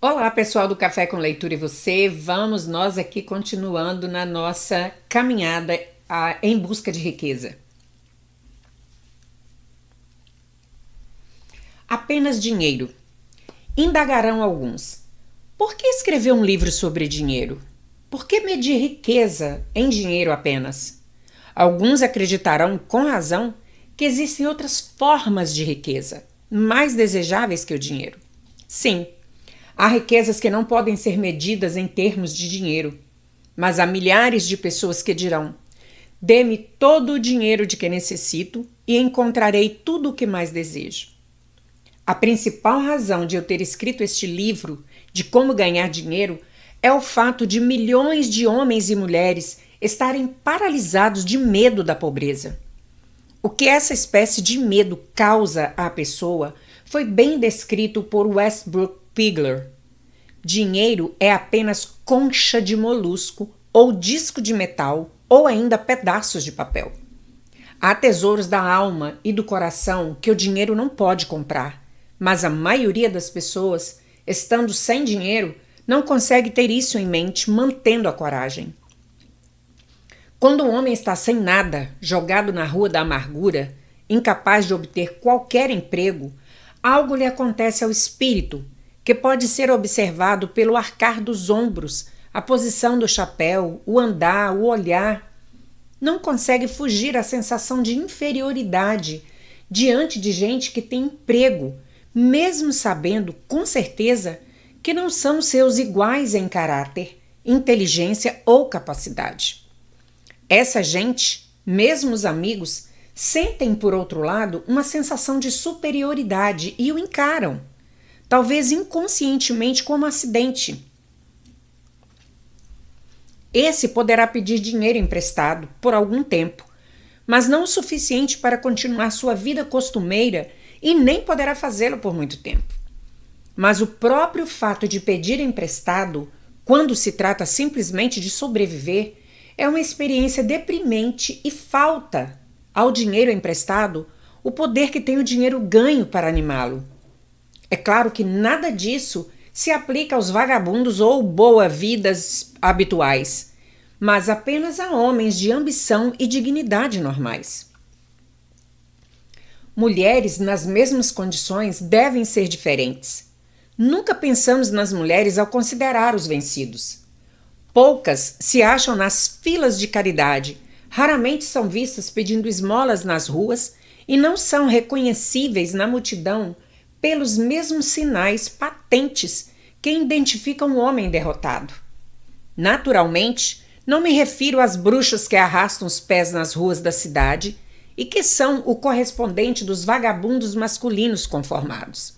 Olá, pessoal do Café com Leitura e você. Vamos nós aqui continuando na nossa caminhada em busca de riqueza. Apenas dinheiro. Indagarão alguns. Por que escrever um livro sobre dinheiro? Por que medir riqueza em dinheiro apenas? Alguns acreditarão, com razão, que existem outras formas de riqueza, mais desejáveis que o dinheiro. Sim, há riquezas que não podem ser medidas em termos de dinheiro, mas há milhares de pessoas que dirão: dê-me todo o dinheiro de que necessito e encontrarei tudo o que mais desejo. A principal razão de eu ter escrito este livro de como ganhar dinheiro é o fato de milhões de homens e mulheres estarem paralisados de medo da pobreza. O que essa espécie de medo causa à pessoa foi bem descrito por Westbrook Pigler. Dinheiro é apenas concha de molusco ou disco de metal ou ainda pedaços de papel. Há tesouros da alma e do coração que o dinheiro não pode comprar, mas a maioria das pessoas, estando sem dinheiro, não consegue ter isso em mente, mantendo a coragem. Quando um homem está sem nada, jogado na rua da amargura, incapaz de obter qualquer emprego, algo lhe acontece ao espírito, que pode ser observado pelo arcar dos ombros, a posição do chapéu, o andar, o olhar. Não consegue fugir à sensação de inferioridade diante de gente que tem emprego, mesmo sabendo com certeza que não são seus iguais em caráter, inteligência ou capacidade. Essa gente, mesmo os amigos, sentem, por outro lado, uma sensação de superioridade e o encaram, talvez inconscientemente como acidente. Esse poderá pedir dinheiro emprestado por algum tempo, mas não o suficiente para continuar sua vida costumeira e nem poderá fazê-lo por muito tempo. Mas o próprio fato de pedir emprestado, quando se trata simplesmente de sobreviver, é uma experiência deprimente e falta ao dinheiro emprestado o poder que tem o dinheiro ganho para animá-lo. É claro que nada disso se aplica aos vagabundos ou boa-vidas habituais, mas apenas a homens de ambição e dignidade normais. Mulheres nas mesmas condições devem ser diferentes. Nunca pensamos nas mulheres ao considerar os vencidos. Poucas se acham nas filas de caridade, raramente são vistas pedindo esmolas nas ruas e não são reconhecíveis na multidão pelos mesmos sinais patentes que identificam o homem derrotado. Naturalmente, não me refiro às bruxas que arrastam os pés nas ruas da cidade e que são o correspondente dos vagabundos masculinos conformados.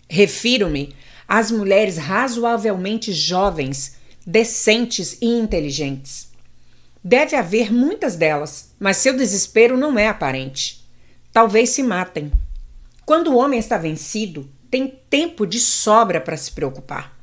Refiro-me às mulheres razoavelmente jovens, decentes e inteligentes. Deve haver muitas delas, mas seu desespero não é aparente. Talvez se matem. Quando o homem está vencido, tem tempo de sobra para se preocupar.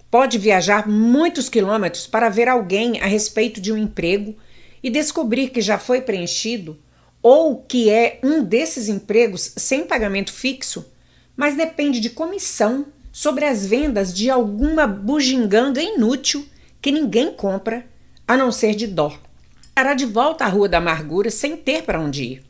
Pode viajar muitos quilômetros para ver alguém a respeito de um emprego e descobrir que já foi preenchido ou que é um desses empregos sem pagamento fixo, mas depende de comissão sobre as vendas de alguma bugiganga inútil que ninguém compra, a não ser de dó. Estará de volta à Rua da Amargura sem ter para onde ir.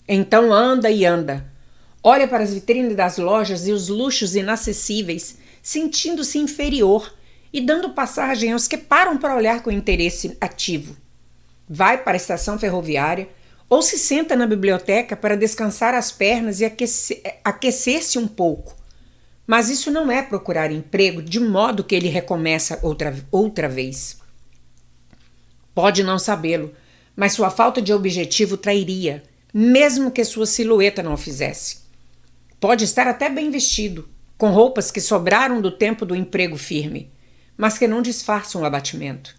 Então anda e anda. Olha para as vitrines das lojas e os luxos inacessíveis, sentindo-se inferior e dando passagem aos que param para olhar com interesse ativo. Vai para a estação ferroviária ou se senta na biblioteca para descansar as pernas e aquecer-se um pouco. Mas isso não é procurar emprego de modo que ele recomeça outra vez. Pode não sabê-lo, mas sua falta de objetivo trairia, mesmo que sua silhueta não o fizesse. Pode estar até bem vestido, com roupas que sobraram do tempo do emprego firme, mas que não disfarçam o abatimento.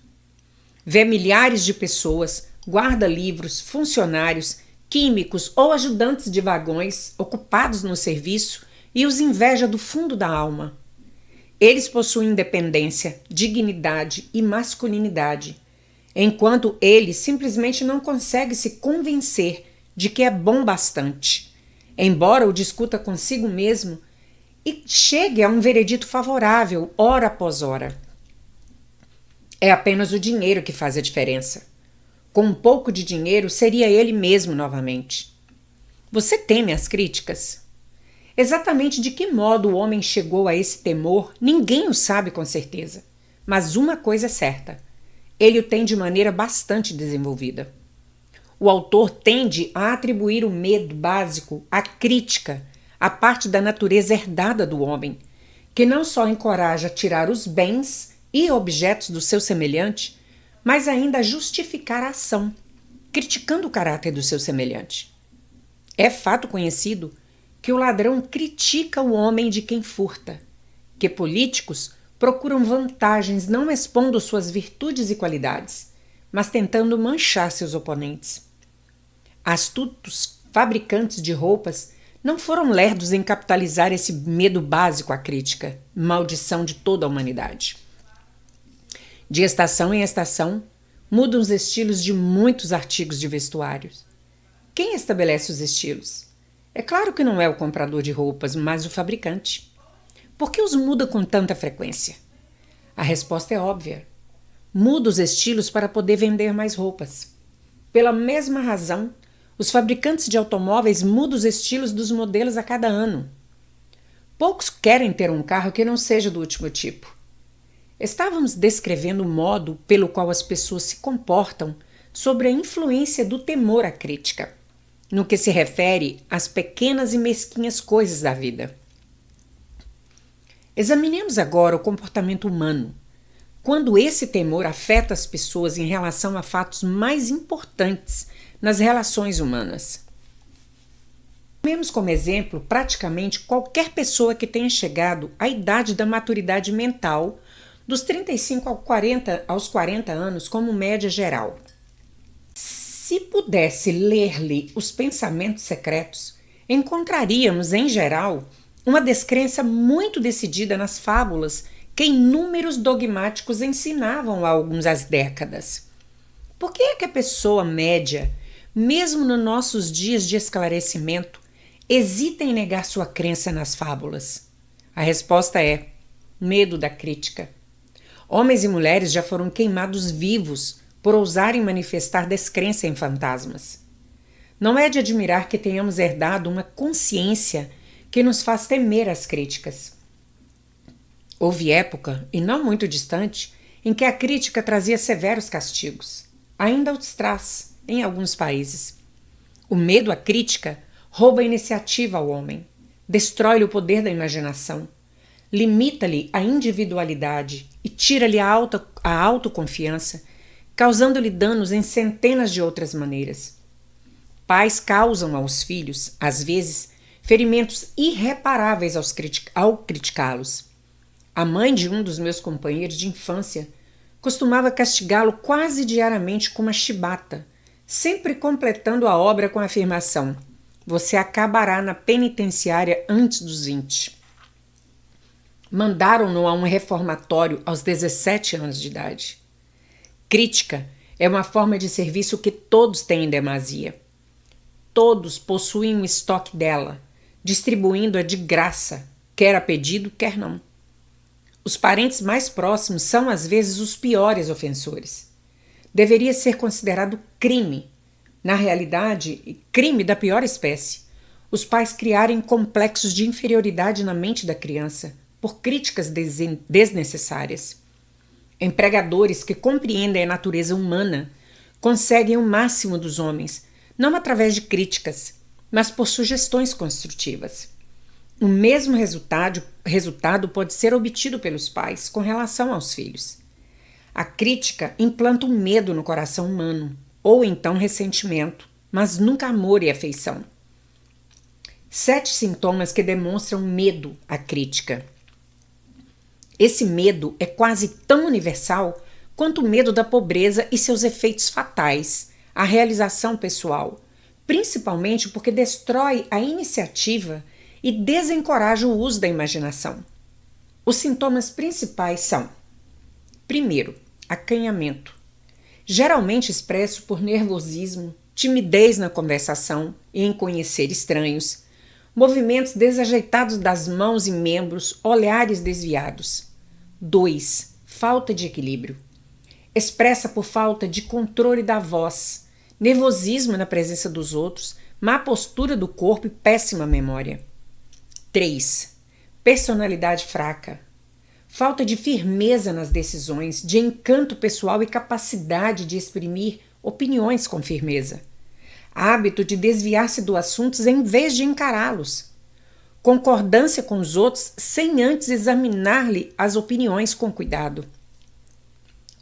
Vê milhares de pessoas, guarda-livros, funcionários, químicos ou ajudantes de vagões ocupados no serviço e os inveja do fundo da alma. Eles possuem independência, dignidade e masculinidade, enquanto ele simplesmente não consegue se convencer de que é bom bastante. Embora o discuta consigo mesmo e chegue a um veredito favorável, hora após hora. É apenas o dinheiro que faz a diferença. Com um pouco de dinheiro, seria ele mesmo novamente. Você teme as críticas? Exatamente de que modo o homem chegou a esse temor, ninguém o sabe com certeza. Mas uma coisa é certa: ele o tem de maneira bastante desenvolvida. O autor tende a atribuir o medo básico à crítica, à parte da natureza herdada do homem, que não só encoraja a tirar os bens e objetos do seu semelhante, mas ainda a justificar a ação, criticando o caráter do seu semelhante. É fato conhecido que o ladrão critica o homem de quem furta, que políticos procuram vantagens não expondo suas virtudes e qualidades, mas tentando manchar seus oponentes. Astutos fabricantes de roupas não foram lerdos em capitalizar esse medo básico à crítica, maldição de toda a humanidade. De estação em estação, mudam os estilos de muitos artigos de vestuários. Quem estabelece os estilos? É claro que não é o comprador de roupas, mas o fabricante. Por que os muda com tanta frequência? A resposta é óbvia. Muda os estilos para poder vender mais roupas. Pela mesma razão, os fabricantes de automóveis mudam os estilos dos modelos a cada ano. Poucos querem ter um carro que não seja do último tipo. Estávamos descrevendo o modo pelo qual as pessoas se comportam sobre a influência do temor à crítica, no que se refere às pequenas e mesquinhas coisas da vida. Examinemos agora o comportamento humano, quando esse temor afeta as pessoas em relação a fatos mais importantes nas relações humanas. Tomemos como exemplo praticamente qualquer pessoa que tenha chegado à idade da maturidade mental dos 35 aos 40 anos como média geral. Se pudesse ler-lhe os pensamentos secretos, encontraríamos, em geral, uma descrença muito decidida nas fábulas que inúmeros dogmáticos ensinavam há algumas décadas. Por que é que a pessoa média, mesmo nos nossos dias de esclarecimento, hesita em negar sua crença nas fábulas? A resposta é: medo da crítica. Homens e mulheres já foram queimados vivos por ousarem manifestar descrença em fantasmas. Não é de admirar que tenhamos herdado uma consciência que nos faz temer as críticas. Houve época, e não muito distante, em que a crítica trazia severos castigos. Ainda os traz, em alguns países. O medo à crítica rouba a iniciativa ao homem, destrói-lhe o poder da imaginação, limita-lhe a individualidade e tira-lhe a autoconfiança, causando-lhe danos em centenas de outras maneiras. Pais causam aos filhos, às vezes, ferimentos irreparáveis ao criticá-los. A mãe de um dos meus companheiros de infância costumava castigá-lo quase diariamente com uma chibata, sempre completando a obra com a afirmação: "Você acabará na penitenciária antes dos 20. Mandaram-no a um reformatório aos 17 anos de idade. Crítica é uma forma de serviço que todos têm em demasia. Todos possuem um estoque dela, distribuindo-a de graça, quer a pedido, quer não. Os parentes mais próximos são, às vezes, os piores ofensores. Deveria ser considerado crime, na realidade, crime da pior espécie, os pais criarem complexos de inferioridade na mente da criança por críticas desnecessárias. Empregadores que compreendem a natureza humana conseguem o máximo dos homens, não através de críticas, mas por sugestões construtivas. O mesmo resultado pode ser obtido pelos pais com relação aos filhos. A crítica implanta um medo no coração humano, ou então ressentimento, mas nunca amor e afeição. 7 sintomas que demonstram medo à crítica. Esse medo é quase tão universal quanto o medo da pobreza e seus efeitos fatais, a realização pessoal, principalmente porque destrói a iniciativa e desencoraja o uso da imaginação. Os sintomas principais são: primeiro, acanhamento, geralmente expresso por nervosismo, timidez na conversação e em conhecer estranhos, movimentos desajeitados das mãos e membros, olhares desviados. 2. Falta de equilíbrio. Expressa por falta de controle da voz, nervosismo na presença dos outros, má postura do corpo e péssima memória. 3. Personalidade fraca. Falta de firmeza nas decisões, de encanto pessoal e capacidade de exprimir opiniões com firmeza. Hábito de desviar-se dos assuntos em vez de encará-los. Concordância com os outros sem antes examinar-lhe as opiniões com cuidado.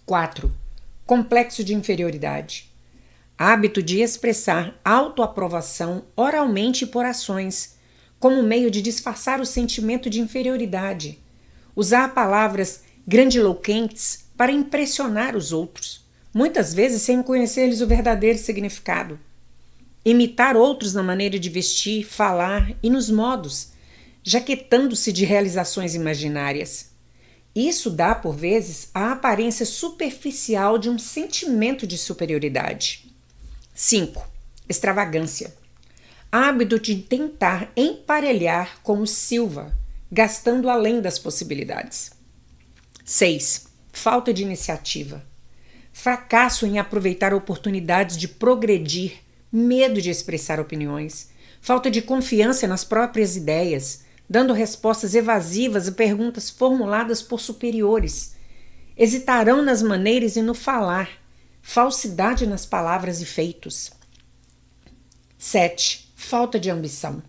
4. Complexo de inferioridade. Hábito de expressar autoaprovação oralmente e por ações, como meio de disfarçar o sentimento de inferioridade. Usar palavras grandiloquentes para impressionar os outros, muitas vezes sem conhecer-lhes o verdadeiro significado. Imitar outros na maneira de vestir, falar e nos modos, jaquetando-se de realizações imaginárias. Isso dá, por vezes, a aparência superficial de um sentimento de superioridade. 5. Extravagância. Hábito de tentar emparelhar com o Silva, gastando além das possibilidades. 6. Falta de iniciativa. Fracasso em aproveitar oportunidades de progredir, medo de expressar opiniões, falta de confiança nas próprias ideias, dando respostas evasivas a perguntas formuladas por superiores. Hesitarão nas maneiras e no falar, falsidade nas palavras e feitos. 7. Falta de ambição.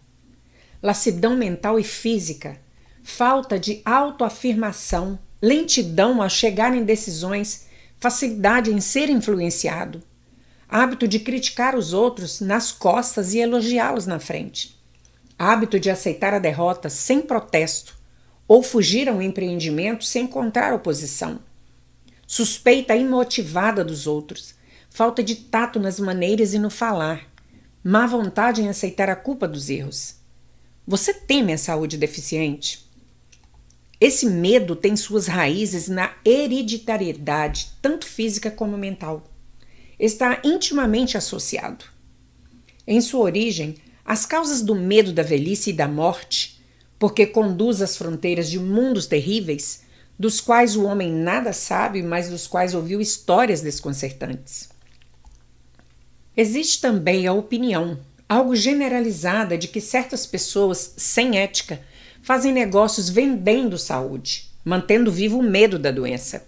Lassidão mental e física, falta de autoafirmação, lentidão ao chegar em decisões, facilidade em ser influenciado, hábito de criticar os outros nas costas e elogiá-los na frente, hábito de aceitar a derrota sem protesto ou fugir a um empreendimento sem encontrar oposição, suspeita imotivada dos outros, falta de tato nas maneiras e no falar, má vontade em aceitar a culpa dos erros. Você teme a saúde deficiente? Esse medo tem suas raízes na hereditariedade, tanto física como mental. Está intimamente associado. Em sua origem, as causas do medo da velhice e da morte, porque conduz às fronteiras de mundos terríveis, dos quais o homem nada sabe, mas dos quais ouviu histórias desconcertantes. Existe também a opinião, algo generalizada, de que certas pessoas sem ética fazem negócios vendendo saúde, mantendo vivo o medo da doença.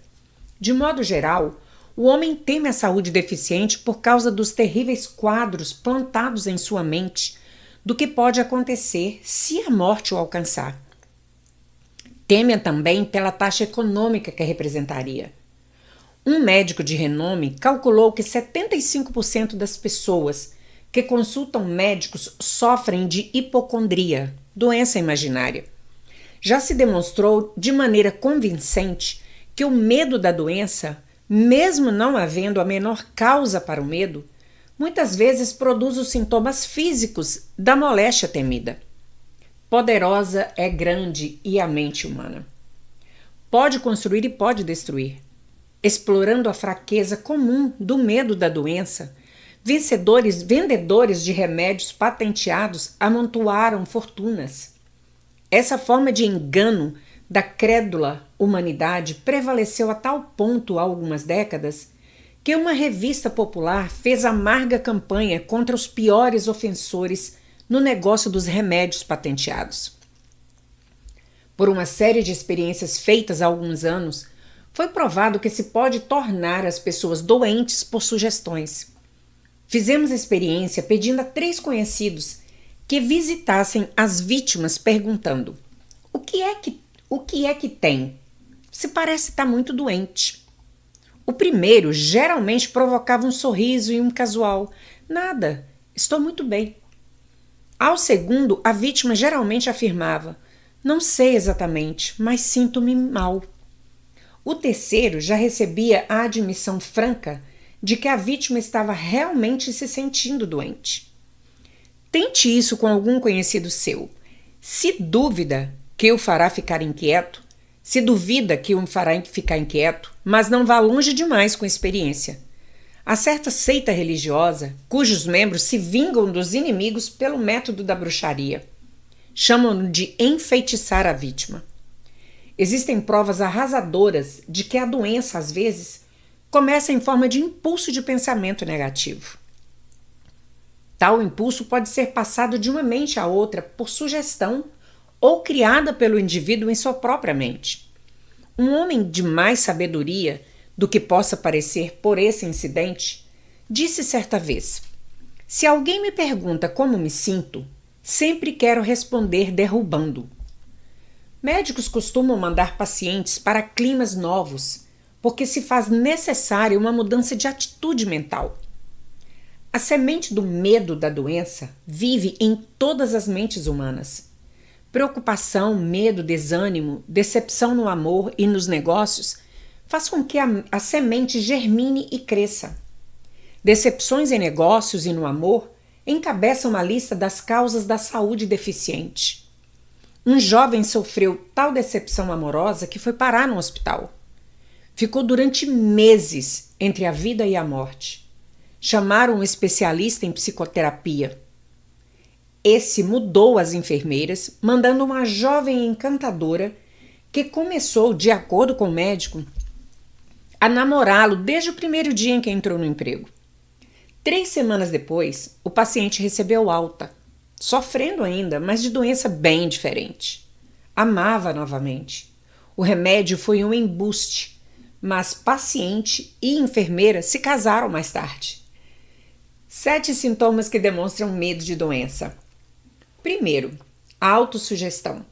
De modo geral, o homem teme a saúde deficiente por causa dos terríveis quadros plantados em sua mente do que pode acontecer se a morte o alcançar. Teme também pela taxa econômica que representaria. Um médico de renome calculou que 75% das pessoas que consultam médicos sofrem de hipocondria, doença imaginária. Já se demonstrou de maneira convincente que o medo da doença, mesmo não havendo a menor causa para o medo, muitas vezes produz os sintomas físicos da moléstia temida. Poderosa é grande e a mente humana. Pode construir e pode destruir. Explorando a fraqueza comum do medo da doença, vendedores de remédios patenteados amontoaram fortunas. Essa forma de engano da crédula humanidade prevaleceu a tal ponto há algumas décadas que uma revista popular fez amarga campanha contra os piores ofensores no negócio dos remédios patenteados. Por uma série de experiências feitas há alguns anos, foi provado que se pode tornar as pessoas doentes por sugestões. Fizemos a experiência pedindo a 3 conhecidos que visitassem as vítimas perguntando: o que é que tem? Se parece estar muito doente. O primeiro geralmente provocava um sorriso e um casual: nada, estou muito bem. Ao segundo, a vítima geralmente afirmava: não sei exatamente, mas sinto-me mal. O terceiro já recebia a admissão franca de que a vítima estava realmente se sentindo doente. Tente isso com algum conhecido seu. Se dúvida que o fará ficar inquieto, se duvida que o fará ficar inquieto, mas não vá longe demais com a experiência. Há certa seita religiosa cujos membros se vingam dos inimigos pelo método da bruxaria. Chamam de enfeitiçar a vítima. Existem provas arrasadoras de que a doença, às vezes, começa em forma de impulso de pensamento negativo. Tal impulso pode ser passado de uma mente a outra por sugestão ou criada pelo indivíduo em sua própria mente. Um homem de mais sabedoria do que possa parecer por esse incidente disse certa vez: "Se alguém me pergunta como me sinto, sempre quero responder derrubando." Médicos costumam mandar pacientes para climas novos, porque se faz necessária uma mudança de atitude mental. A semente do medo da doença vive em todas as mentes humanas. Preocupação, medo, desânimo, decepção no amor e nos negócios faz com que a semente germine e cresça. Decepções em negócios e no amor encabeçam a lista das causas da saúde deficiente. Um jovem sofreu tal decepção amorosa que foi parar no hospital. Ficou durante meses entre a vida e a morte. Chamaram um especialista em psicoterapia. Esse mudou as enfermeiras, mandando uma jovem encantadora que começou, de acordo com o médico, a namorá-lo desde o primeiro dia em que entrou no emprego. 3 semanas depois, o paciente recebeu alta, sofrendo ainda, mas de doença bem diferente. Amava novamente. O remédio foi um embuste, mas paciente e enfermeira se casaram mais tarde. 7 sintomas que demonstram medo de doença. Primeiro, a autossugestão.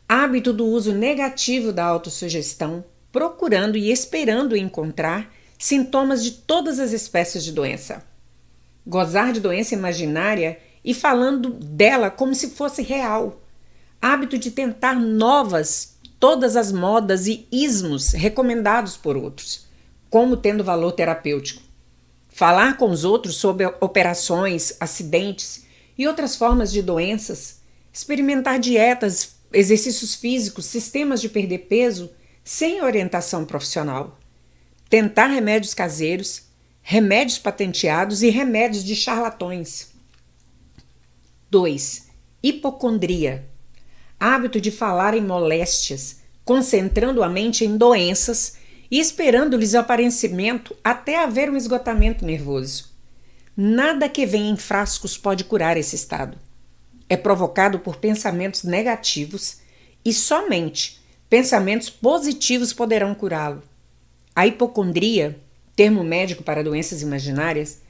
Hábito do uso negativo da autossugestão, procurando e esperando encontrar sintomas de todas as espécies de doença. Gozar de doença imaginária e falando dela como se fosse real. Hábito de tentar todas as modas e ismos recomendados por outros, como tendo valor terapêutico. Falar com os outros sobre operações, acidentes e outras formas de doenças, experimentar dietas, exercícios físicos, sistemas de perder peso sem orientação profissional. Tentar remédios caseiros, remédios patenteados e remédios de charlatões. 2. Hipocondria. Hábito de falar em moléstias, concentrando a mente em doenças e esperando-lhes o aparecimento até haver um esgotamento nervoso. Nada que vem em frascos pode curar esse estado. É provocado por pensamentos negativos e somente pensamentos positivos poderão curá-lo. A hipocondria, termo médico para doenças imaginárias,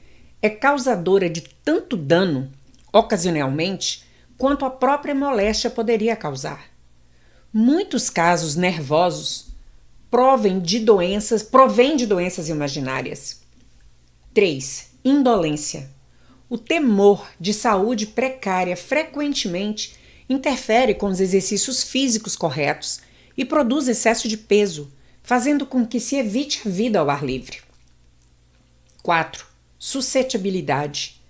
é causadora de tanto dano, ocasionalmente, quanto a própria moléstia poderia causar. Muitos casos nervosos provêm de doenças imaginárias. 3. Indolência. O temor de saúde precária frequentemente interfere com os exercícios físicos corretos e produz excesso de peso, fazendo com que se evite a vida ao ar livre. 4. Suscetibilidade.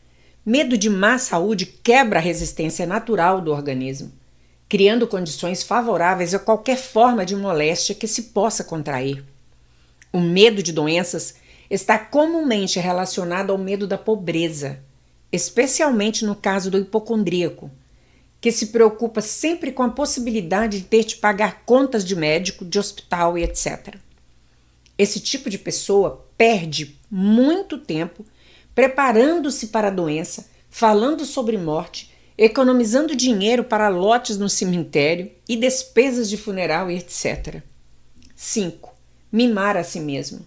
Medo de má saúde quebra a resistência natural do organismo, criando condições favoráveis a qualquer forma de moléstia que se possa contrair. O medo de doenças está comumente relacionado ao medo da pobreza, especialmente no caso do hipocondríaco, que se preocupa sempre com a possibilidade de ter de pagar contas de médico, de hospital e etc. Esse tipo de pessoa perde muito tempo preparando-se para a doença, falando sobre morte, economizando dinheiro para lotes no cemitério e despesas de funeral e etc. 5. Mimar a si mesmo.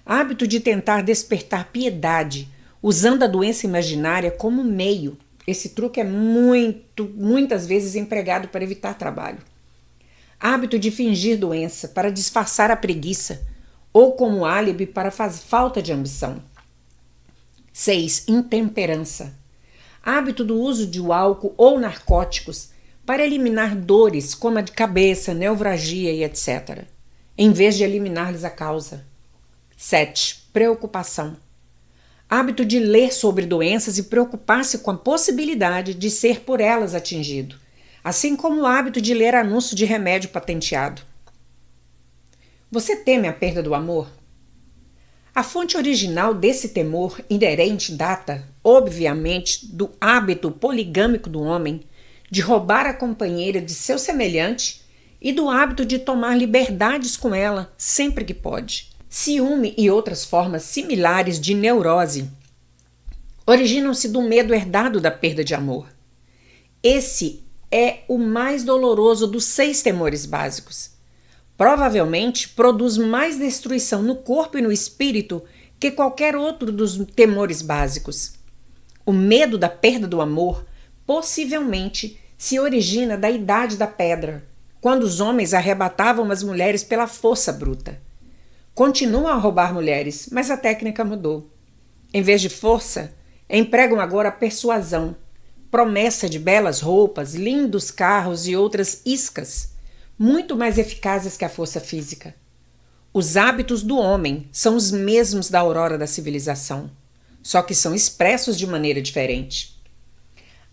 Hábito de tentar despertar piedade, usando a doença imaginária como meio. Esse truque é muitas vezes empregado para evitar trabalho. Hábito de fingir doença para disfarçar a preguiça ou como álibi para falta de ambição. 6. Intemperança. Hábito do uso de álcool ou narcóticos para eliminar dores como a de cabeça, neuralgia e etc., em vez de eliminar-lhes a causa. 7. Preocupação. Hábito de ler sobre doenças e preocupar-se com a possibilidade de ser por elas atingido, assim como o hábito de ler anúncio de remédio patenteado. Você teme a perda do amor? A fonte original desse temor inerente data, obviamente, do hábito poligâmico do homem de roubar a companheira de seu semelhante e do hábito de tomar liberdades com ela sempre que pode. Ciúme e outras formas similares de neurose originam-se do medo herdado da perda de amor. Esse é o mais doloroso dos 6 temores básicos. Provavelmente produz mais destruição no corpo e no espírito que qualquer outro dos temores básicos. O medo da perda do amor possivelmente se origina da Idade da Pedra, quando os homens arrebatavam as mulheres pela força bruta. Continuam a roubar mulheres, mas a técnica mudou. Em vez de força, empregam agora a persuasão, promessa de belas roupas, lindos carros e outras iscas, muito mais eficazes que a força física. Os hábitos do homem são os mesmos da aurora da civilização, só que são expressos de maneira diferente.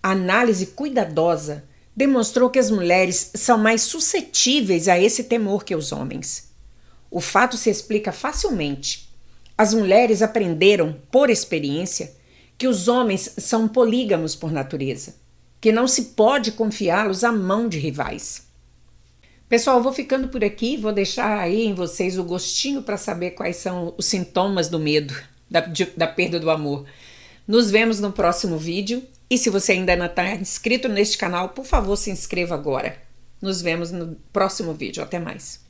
A análise cuidadosa demonstrou que as mulheres são mais suscetíveis a esse temor que os homens. O fato se explica facilmente. As mulheres aprenderam, por experiência, que os homens são polígamos por natureza, que não se pode confiá-los à mão de rivais. Pessoal, vou ficando por aqui, vou deixar aí em vocês o gostinho para saber quais são os sintomas do medo, da perda do amor. Nos vemos no próximo vídeo e se você ainda não está inscrito neste canal, por favor, se inscreva agora. Nos vemos no próximo vídeo. Até mais.